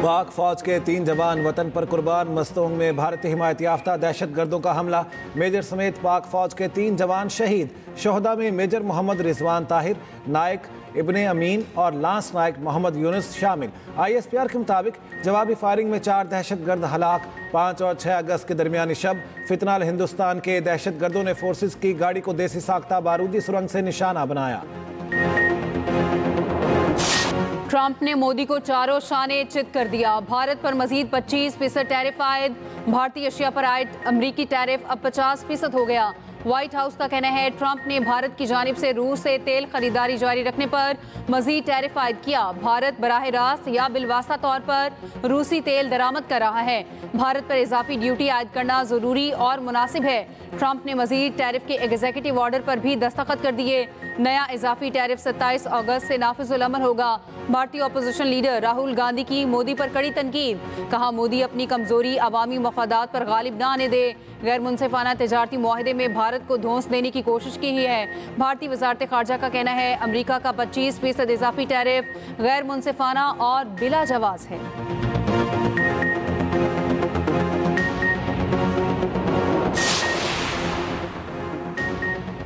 पाक फौज के 3 जवान वतन पर कुर्बान। मस्तोंग में भारतीय हिमायत याफ्ता दहशतगर्दों का हमला, मेजर समेत पाक फौज के 3 जवान शहीद। शोहदा में मेजर मोहम्मद रिजवान ताहिर, नायक इब्ने अमीन और लांस नायक मोहम्मद यूनुस शामिल। ISPR के मुताबिक जवाबी फायरिंग में 4 दहशतगर्द हलाक। 5 और 6 अगस्त के दरमियानी शब फितनाल हिंदुस्तान के दहशतगर्दों ने फोर्सेस की गाड़ी को देसी साख्ता बारूदी सुरंग से निशाना बनाया। ट्रंप ने मोदी को चारों शाने चित कर दिया। भारत पर मजीद 25% टैरिफ आयद। भारतीय अशिया पर आयद अमरीकी टैरिफ अब 50% हो गया। व्हाइट हाउस का कहना है ट्रंप ने भारत की जानिब से रूस से तेल खरीदारी जारी रखने पर मजीद टैरिफ आयद किया। भारत बराह रास्त या बिलवासा तौर पर रूसी तेल दरामद कर रहा है। भारत पर इजाफी ड्यूटी आयद करना जरूरी और मुनासिब है। ट्रंप ने मजीद टैरिफ के एग्जीक्यूटिव ऑर्डर पर भी दस्तखत कर दिए। नया इजाफी टैरिफ 27 अगस्त से नाफिजुल अमल होगा। भारतीय अपोजिशन लीडर राहुल गांधी की मोदी पर कड़ी तनकीद। कहा, मोदी अपनी कमजोरी अवामी मफादात पर गालिब न आने दे। गैर मुनसिफाना तिजारती मुआहदे में भारत को धौंस देने की कोशिश की ही है। भारतीय वजारत खारजा का कहना है अमरीका का 25% इजाफी टैरिफ गैर मुनसिफाना और बिला जवाज है।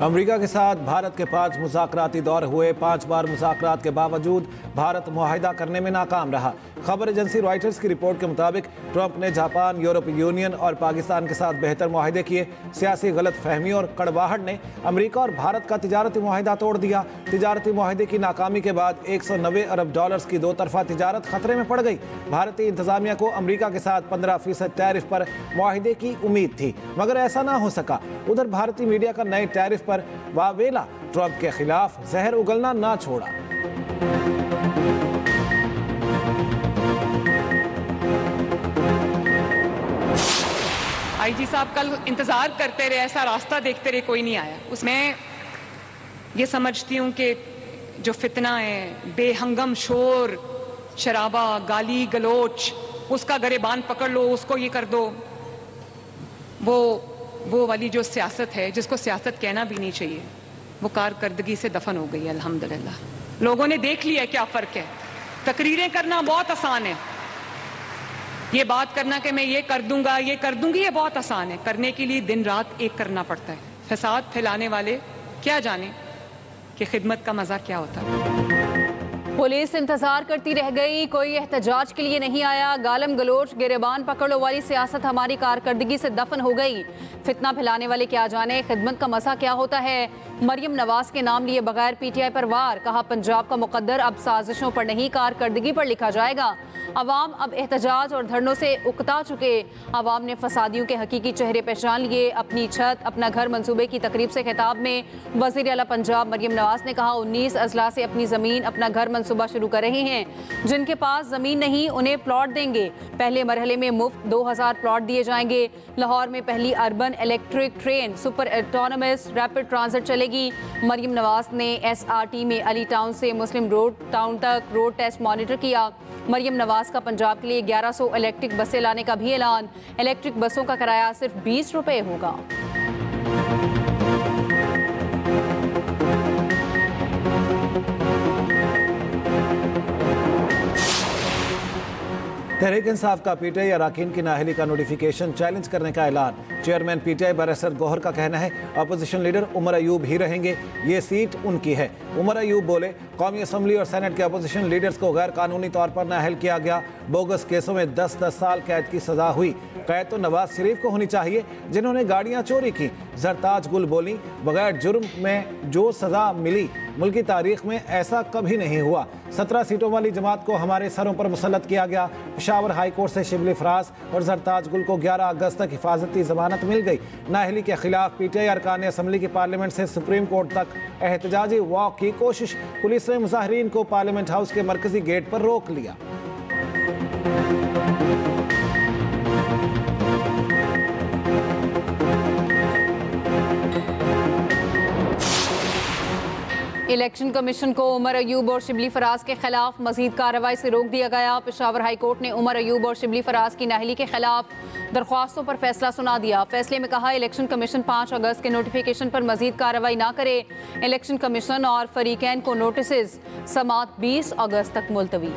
अमेरिका के साथ भारत के 5 मुज़ाकराती दौर हुए। 5 बार मुज़ाकरात के बावजूद भारत मुआहिदा करने में नाकाम रहा। खबर एजेंसी रॉयटर्स की रिपोर्ट के मुताबिक ट्रंप ने जापान, यूरोपीय यूनियन और पाकिस्तान के साथ बेहतर मुआहिदे किए। सियासी गलत फहमी और कड़वाहट ने अमेरिका और भारत का तिजारती मुआहिदा तोड़ दिया। तिजारती मुआहिदे की नाकामी के बाद $190 अरब की 2 तरफा तिजारत खतरे में पड़ गई। भारतीय इंतजामिया को अमेरिका के साथ 15% टैरिफ पर मुआहिदे की उम्मीद थी, मगर ऐसा ना हो सका। उधर भारतीय मीडिया का नए टैरिफ पर वावेला ट्रंप के खिलाफ जहर उगलना ना छोड़ा। IG साहब कल इंतजार करते रहे, ऐसा रास्ता देखते रहे, कोई नहीं आया। उसमें ये समझती हूँ कि जो फितना है, बेहंगम शोर शराबा, गाली गलोच, उसका गरेबान पकड़ लो, उसको ये कर दो, वो वाली जो सियासत है, जिसको सियासत कहना भी नहीं चाहिए, वो कारकर्दगी से दफन हो गई है अल्हम्दुलिल्लाह। लोगों ने देख लिया क्या फ़र्क है। तकरीरें करना बहुत आसान है, ये बात करना कि मैं ये कर दूंगा, ये कर दूंगी, ये बहुत आसान है। करने के लिए दिन रात एक करना पड़ता है। फसाद फैलाने वाले क्या जाने कि खिदमत का मज़ा क्या होता है। पुलिस इंतजार करती रह गई, कोई एहतजाज के लिए नहीं आया। गालम गलोच, गिरेबान पकड़ो वाली सियासत हमारी कारकर्दगी से दफन हो गई। फितना फैलाने वाले क्या जाने खिदमत का मसा क्या होता है। मरियम नवाज के नाम लिए बगैर PTI पर वार। कहा, पंजाब का मुकद्दर अब साजिशों पर नहीं, कारकर्दगी पर लिखा जाएगा। अवाम अब एहतजाज और धरनों से उकता चुके। अवाम ने फसादियों के हकीकी चेहरे पहचान लिए। अपनी छत अपना घर मंसूबे की तकरीब से खिताब में वज़ीर आला पंजाब मरियम नवाज ने कहा, 19 अजला से अपनी ज़मीन अपना घर मंसूबा शुरू कर रहे हैं। जिनके पास ज़मीन नहीं उन्हें प्लॉट देंगे। पहले मरहले में मुफ्त 2000 प्लॉट दिए जाएंगे। लाहौर में पहली urban electric train super autonomous rapid transit चलेगी। मरियम नवाज ने SRT में अली टाउन से मुस्लिम रोड टाउन तक रोड टेस्ट मॉनिटर किया। मरियम नवाज का पंजाब के लिए 1100 इलेक्ट्रिक बसें लाने का भी ऐलान। इलेक्ट्रिक बसों का किराया सिर्फ 20 रुपए होगा। तहरीक इंसाफ का PTI अरकान की नाअहली का नोटिफिकेशन चैलेंज करने का ऐलान। चेयरमैन PTI बैरिस्टर गौहर का कहना है अपोजिशन लीडर उमर अयूब ही रहेंगे, ये सीट उनकी है। उमर अयूब बोले, कौमी असम्बली और सेनेट के अपोजिशन लीडर्स को गैर कानूनी तौर पर नाअहल किया गया। बोगस केसों में 10-10 साल कैद की सजा हुई। कैद तो नवाज शरीफ को होनी चाहिए जिन्होंने गाड़ियाँ चोरी की। जरताज गुल बोली, बगैर जुर्म में जो सजा मिली मुल्की तारीख में ऐसा कभी नहीं हुआ। 17 सीटों वाली जमात को हमारे सरों पर मुसल्लत किया गया। पेशावर हाई कोर्ट से शिबली फराज और जरताज गुल को 11 अगस्त तक हिफाजती जमानत मिल गई। नाअहली के खिलाफ PTI अरकान असम्बली की पार्लियामेंट से सुप्रीम कोर्ट तक एहतजाजी वॉक की कोशिश। पुलिस ने मुजाहिरीन को पार्लियामेंट हाउस के मरकजी गेट पर रोक लिया। इलेक्शन कमीशन को उमर अयूब और शिबली फराज के खिलाफ मजीद कार्रवाई से रोक दिया गया। पेशावर हाई कोर्ट ने उमर अयूब और शिबली फराज की नाअहली के खिलाफ दरख्वास्तों पर फैसला सुना दिया। फैसले में कहा, इलेक्शन कमीशन 5 अगस्त के नोटिफिकेशन पर मजीद कार्रवाई ना करे। इलेक्शन कमीशन और फरीकैन को नोटिस समात 20 अगस्त तक मुलतवी।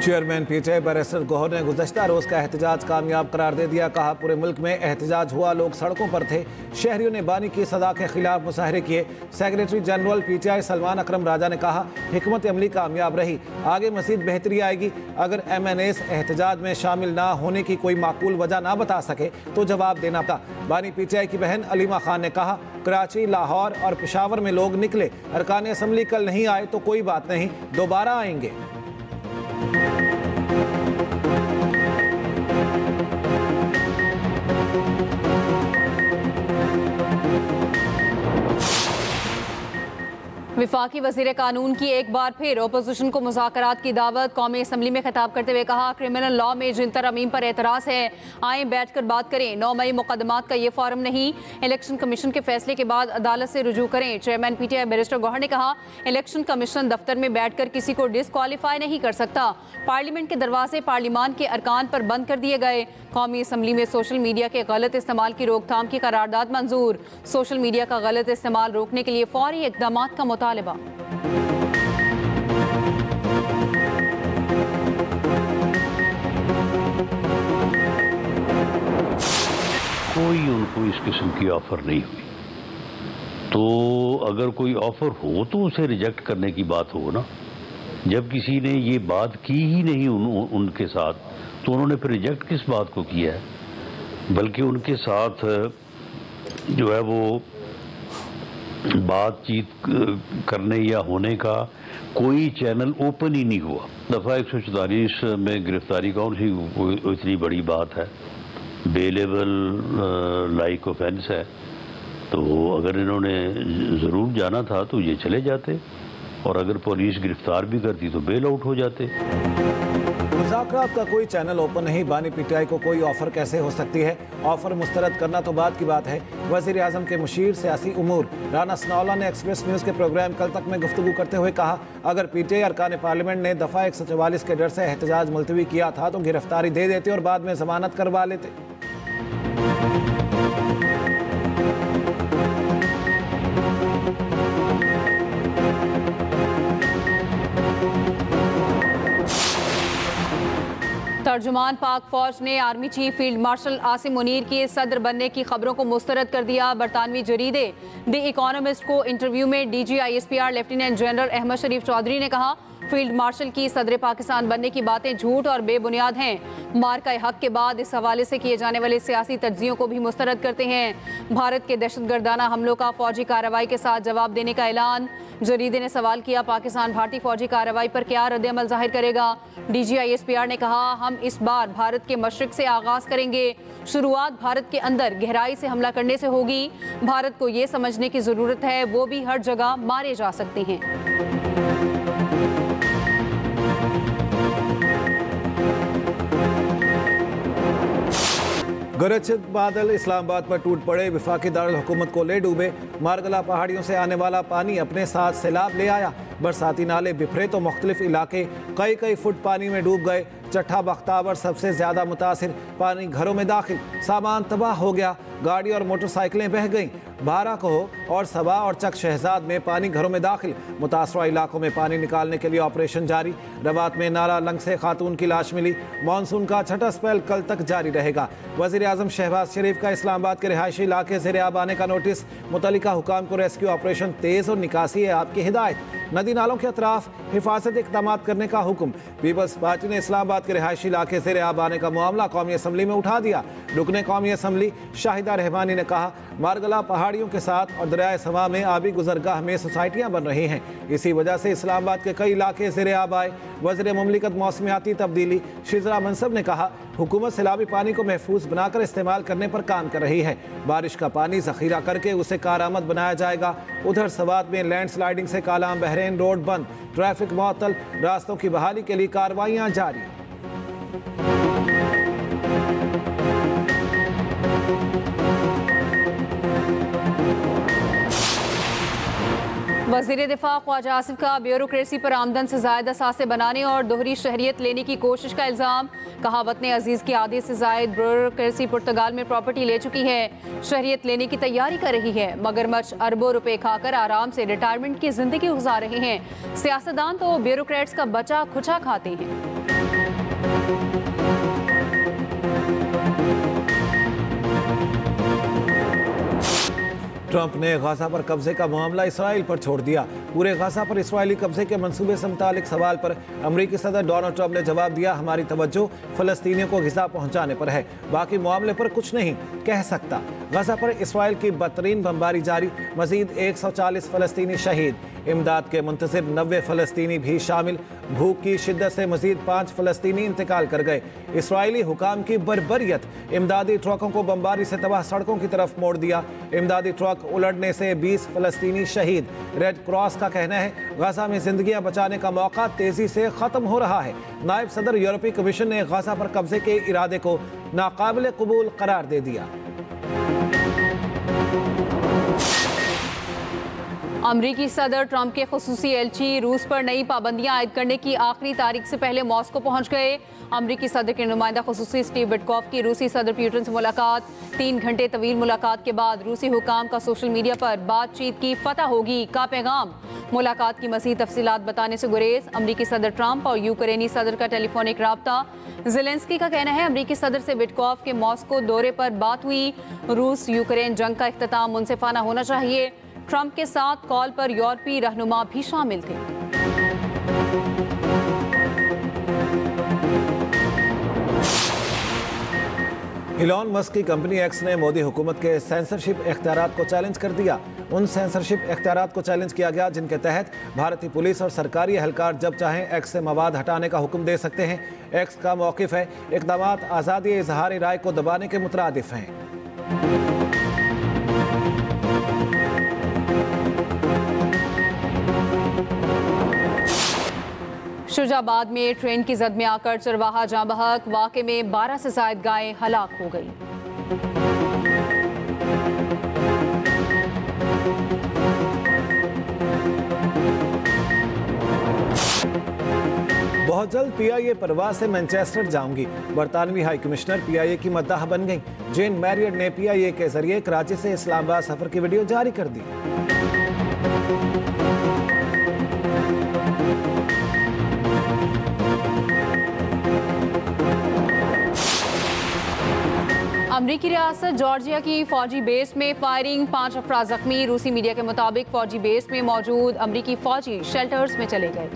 चेयरमैन पीटीआई बैरिस्टर गौहर ने गुज़श्ता रोज का एहतजाज कामयाब करार दे दिया। कहा, पूरे मुल्क में एहतजाज हुआ, लोग सड़कों पर थे, शहरियों ने बानी की सदा के खिलाफ मुजाहरे किए। सेक्रेटरी जनरल पीटीआई सलमान अकरम राजा ने कहा, हिकमत अमली कामयाब रही, आगे मजीद बेहतरी आएगी। अगर MNAs एहतजाज में शामिल ना होने की कोई माकूल वजह ना बता सके तो जवाब देना था। बानी पीटीआई की बहन अलीमा खान ने कहा, कराची, लाहौर और पेशावर में लोग निकले, अरकान असम्बली कल नहीं आए तो कोई बात नहीं, दोबारा आएंगे। विफाकी वज़ीर कानून की एक बार फिर अपोजिशन को मुज़ाकरात की दावत। कौमी असम्बली में खिताब करते हुए कहा, क्रिमिनल लॉ में जिन तरमीम पर एतराज़ है, आए बैठ कर बात करें। 9 मई मुकदमात का ये फॉरम नहीं, इलेक्शन कमीशन के फैसले के बाद अदालत से रुजू करें। चेयरमैन पीटीआई बैरिस्टर गौहर ने कहा, इलेक्शन कमीशन दफ्तर में बैठ कर किसी को डिसक्वालीफाई नहीं कर सकता। पार्लियामेंट के दरवाजे पार्लियामान के अरकान पर बंद कर दिए गए। कौमी असम्बली में सोशल मीडिया के गलत इस्तेमाल की रोकथाम की करारदाद मंजूर। सोशल मीडिया का गलत इस्तेमाल रोकने के लिए फौरी इक़दाम का मुतालबा। कोई उनको इस किस्म की ऑफर नहीं हुई, तो अगर कोई ऑफर हो तो उसे रिजेक्ट करने की बात हो ना। जब किसी ने ये बात की ही नहीं उनके साथ, तो उन्होंने फिर रिजेक्ट किस बात को किया है। बल्कि उनके साथ जो है वो बातचीत करने या होने का कोई चैनल ओपन ही नहीं हुआ। दफ़ा 144 में गिरफ्तारी कौन सी इतनी बड़ी बात है, बेलेबल लाइक ऑफेंस है। तो अगर इन्होंने ज़रूर जाना था तो ये चले जाते, और अगर पुलिस गिरफ्तार भी करती तो बेल आउट हो जाते। मुज़ाकरात का कोई चैनल ओपन नहीं, बानी पीटीआई को कोई ऑफर कैसे हो सकती है? ऑफर मुस्तरद करना तो बात की बात है। वज़ीर आज़म के मुशीर सियासी उमूर राना सनाउल्लाह ने एक्सप्रेस न्यूज़ के प्रोग्राम कल तक में गुफ्तगू करते हुए कहा, अगर पीटीआई अरकान पार्लियामेंट ने दफ़ा 144 के डर से एहतजाज मुलतवी किया था तो गिरफ्तारी दे देते और बाद में जमानत करवा लेते। तर्जुमान पाक फौज ने army chief field marshal Asim Munir के सदर बनने की खबरों को मुस्तरद कर दिया। बरतानवी जरीदे द इकोनॉमिस्ट को इंटरव्यू में DG ISPR lieutenant general Ahmed Sharif Chaudhry ने कहा, फील्ड मार्शल की सदर पाकिस्तान बनने की बातें झूठ और बेबुनियाद हैं। मार्का हक के बाद इस हवाले से किए जाने वाले सियासी तज्जियों को भी मुस्तरद करते हैं। भारत के दहशतगर्दाना हमलों का फौजी कार्रवाई के साथ जवाब देने का ऐलान। जरीदे ने सवाल किया, पाकिस्तान भारतीय फौजी कार्रवाई पर क्या रद्द-ए-अमल जाहिर करेगा? DG ISPR ने कहा, हम इस बार भारत के मशरिक से आगाज करेंगे। शुरुआत भारत के अंदर गहराई से हमला करने से होगी। भारत को ये समझने की जरूरत है वो भी हर जगह मारे जा सकते हैं। गरज बादल इस्लामाबाद पर टूट पड़े, विफाकी दारुल हुकूमत को ले डूबे। मारगला पहाड़ियों से आने वाला पानी अपने साथ सैलाब ले आया। बरसाती नाले बिखरे तो मुख्तलिफ इलाके कई फुट पानी में डूब गए। चट्ठा बख्तावर सबसे ज्यादा मुतासिर, पानी घरों में दाखिल, सामान तबाह हो गया, गाड़ी और मोटरसाइकिलें बह गईं। बारा कहो और सबा और चक शहजाद में पानी घरों में दाखिल। मुतासरा इलाकों में पानी निकालने के लिए ऑपरेशन जारी। रवात में नाला लंग से खातून की लाश मिली। मानसून का छठा स्पेल कल तक जारी रहेगा। वज़ीर आज़म शहबाज शरीफ का इस्लामाबाद के रिहायशी इलाके ज़ेरे आब आने का नोटिस। मुतल्लिका हुकाम को रेस्क्यू ऑपरेशन तेज़ और निकासी है आपकी हिदायत। नदी नालों के अतराफ हिफाजत इक़दाम करने का हुक्म। पीपल्स पार्टी ने इस्लामाबाद के रिहायशी इलाके ज़ेरे आब आने का मामला कौमी असम्बली में उठा दिया। रुकने कौमी असम्बली शाहिदा रहमानी ने कहा, मारगला पहाड़ियों के साथ और दरियाए सवा में आबी गुजरगाह में सोसाइटियाँ बन रही हैं। इसी वजह से इस्लामाबाद के कई इलाके ज़ेरे आब आए। वज़ीर मुमलिकत मौसमियाती तब्दीली शिजरा मनसब ने कहा, हुकूमत सैलाबी पानी को महफूज बनाकर इस्तेमाल करने पर काम कर रही है। बारिश का पानी ज़ख़ीरा करके उसे कारआमद बनाया जाएगा। उधर सवात में लैंडस्लाइडिंग से कालाम बहरीन रोड बंद, ट्रैफिक मुअत्तल, रास्तों की बहाली के लिए कार्रवाइयाँ जारी। वज़ीर दिफा ख्वाजा आसिफ का ब्यूरोक्रेसी पर आमदन से ज़ायद असासे बनाने और दोहरी शहरियत लेने की कोशिश का इल्ज़ाम। कहा, वतन अजीज़ की आधे से ज़ायद ब्यूरोक्रेसी पुर्तगाल में प्रॉपर्टी ले चुकी है, शहरियत लेने की तैयारी कर रही है। मगरमच्छ अरबों रुपए खाकर आराम से रिटायरमेंट की जिंदगी गुजार रहे हैं। सियासतदान तो ब्यूरोक्रेट्स का बचा खुचा खाते हैं। ट्रंप ने गाजा पर कब्जे का मामला इसराइल पर छोड़ दिया। पूरे गाजा पर इसराइली कब्जे के मंसूबे से मुतालिक सवाल पर अमेरिकी सदर डोनाल्ड ट्रंप ने जवाब दिया, हमारी तवज्जो फलस्तीनियों को ग़िज़ा पहुंचाने पर है, बाकी मामले पर कुछ नहीं कह सकता। गाजा पर इसराइल की बदतरीन बमबारी जारी, मजीद 140 फलस्तीनी शहीद, इमदाद के मुंतज़िर 90 फलस्तीनी भी शामिल। भूख की शिद्दत से मजीद 5 फलस्तीनी इंतकाल कर गए। इसराइली हुकाम की बर्बरियत, इमदादी ट्रकों को बमबारी से तबाह सड़कों की तरफ मोड़ दिया। इमदादी ट्रक उलटने से 20 फलस्तीनी शहीद। रेड क्रॉस का कहना है गाजा में जिंदगियां बचाने का मौका तेजी से खत्म हो रहा है। नायब सदर यूरोपीय कमीशन ने गाजा पर कब्जे के इरादे को नाकाबिल कबूल करार दे दिया। अमरीकी सदर ट्रंप के खुसूसी एलची रूस पर नई पाबंदियां आयद करने की आखिरी तारीख से पहले मॉस्को पहुंच गए। अमरीकी सदर के नुमाइंदा खुसूसी स्टीव विटकॉफ की रूसी सदर पुतिन से मुलाकात। 3 घंटे तवील मुलाकात के बाद रूसी हुकाम का सोशल मीडिया पर बातचीत की फतह होगी का पैगाम। मुलाकात की मज़ीद तफसीलात बताने से गुरेज। अमरीकी सदर ट्रंप और यूक्रेनी सदर का टेलीफोनिक राब्ता। ज़ेलेंस्की का कहना है अमरीकी सदर से विटकॉफ के मॉस्को दौरे पर बात हुई। रूस यूक्रेन जंग का इख्तिताम मुनसिफाना होना चाहिए। ट्रंप के साथ कॉल पर यूरोपीय रहनुमा भी शामिल थे। इलॉन मस्क की कंपनी एक्स ने मोदी हुकूमत के सेंसरशिप इख्तियारात को चैलेंज कर दिया। उन सेंसरशिप इख्तियारात को चैलेंज किया गया जिनके तहत भारतीय पुलिस और सरकारी एहलकार जब चाहें एक्स से मवाद हटाने का हुक्म दे सकते हैं। एक्स का मौक़िफ़ है इक़दामात आज़ादी इज़हार राय को दबाने के मुतरादिफ हैं। शुजाबाद में ट्रेन की जद में आकर चरवाहा जाँ बहक। वाक़े में 12 से ज़ायद गायें हलाक हो गई। बहुत जल्द पीआईए परवाज से मैनचेस्टर जाऊंगी। बरतानवी हाई कमिश्नर पीआईए की मद्दाह बन गई। जेन मैरियट ने पीआईए के जरिए कराची से इस्लामाबाद सफर की वीडियो जारी कर दी। अमरीकी रियासत जॉर्जिया की फौजी बेस में फायरिंग, 5 अफराद जख्मी। रूसी मीडिया के मुताबिक फौजी बेस में मौजूद अमरीकी फौजी शेल्टर्स में चले गए।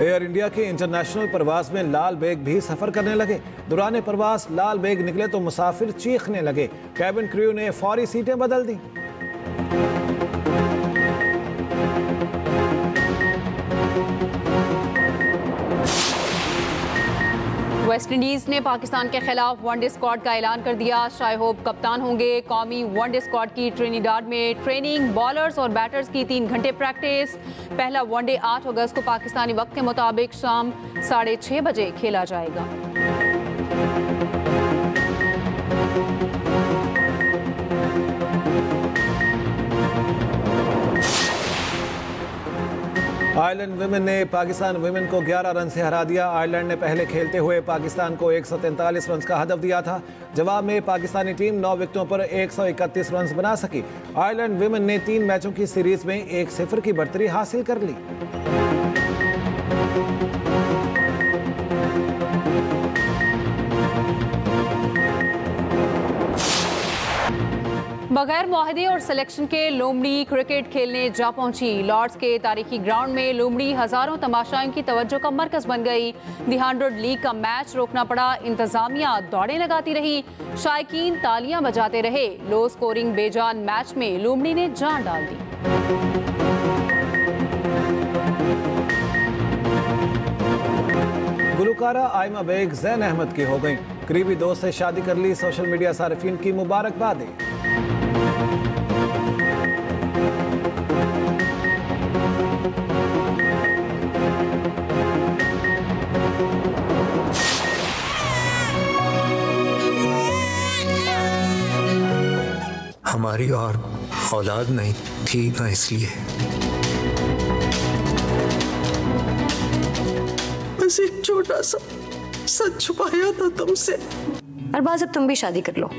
एयर इंडिया के इंटरनेशनल परवाज में लाल बेग भी सफर करने लगे। दौरान परवाज लाल बेग निकले तो मुसाफिर चीखने लगे। कैबिन क्रू ने फौरी सीटें बदल दी। वेस्ट इंडीज ने पाकिस्तान के खिलाफ वनडे स्क्वाड का ऐलान कर दिया। शाइब होप कप्तान होंगे। कौमी वनडे स्क्वाड की ट्रिनिडाड में ट्रेनिंग, बॉलर्स और बैटर्स की 3 घंटे प्रैक्टिस। पहला वनडे 8 अगस्त को पाकिस्तानी वक्त के मुताबिक शाम 6:30 बजे खेला जाएगा। आयरलैंड विमेन ने पाकिस्तान विमेन को 11 रन से हरा दिया। आयरलैंड ने पहले खेलते हुए पाकिस्तान को 143 रन का हदफ दिया था। जवाब में पाकिस्तानी टीम 9 विकेटों पर 131 रन बना सकी। आयरलैंड विमेन ने 3 मैचों की सीरीज में 1-0 की बढ़तरी हासिल कर ली। बगैर मुआहदे और सिलेक्शन के लोमड़ी क्रिकेट खेलने जा पहुंची। लॉर्ड्स के तारीखी ग्राउंड में लोमड़ी हजारों तमाशाइयों की तवज्जो का मरकज बन गई। दी 100 लीग का मैच रोकना पड़ा। इंतजामिया दौड़ें लगाती रही, शायकीन तालियां बजाते रहे। लो स्कोरिंग बेजान मैच में लोमड़ी ने जान डाल दी। गुलकारा आयमा बेग ज़ैन अहमद की हो गई। करीबी दोस्त से शादी कर ली। सोशल मीडिया सारिफीन की मुबारकबादें। हमारी और औलाद नहीं थी ना, इसलिए बस एक छोटा सा सच छुपाया था तुमसे। अरबाज अब तुम भी शादी कर लो।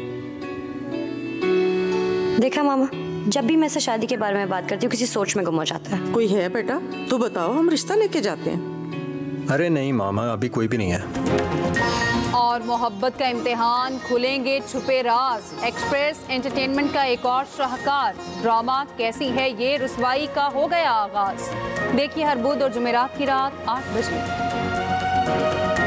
देखा मामा, जब भी मैं इससे शादी के बारे में बात करती हूँ किसी सोच में गुम हो जाता है। कोई है बेटा? तू बताओ, हम रिश्ता लेके जाते हैं। अरे नहीं मामा, अभी कोई भी नहीं है। और मोहब्बत का इम्तिहान, खुलेंगे छुपे राज। एक्सप्रेस एंटरटेनमेंट का एक और शाहकार ड्रामा कैसी है ये रुसवाई का हो गया आगाज। देखिए हर बुध और जुमेरात की रात 8 बजे।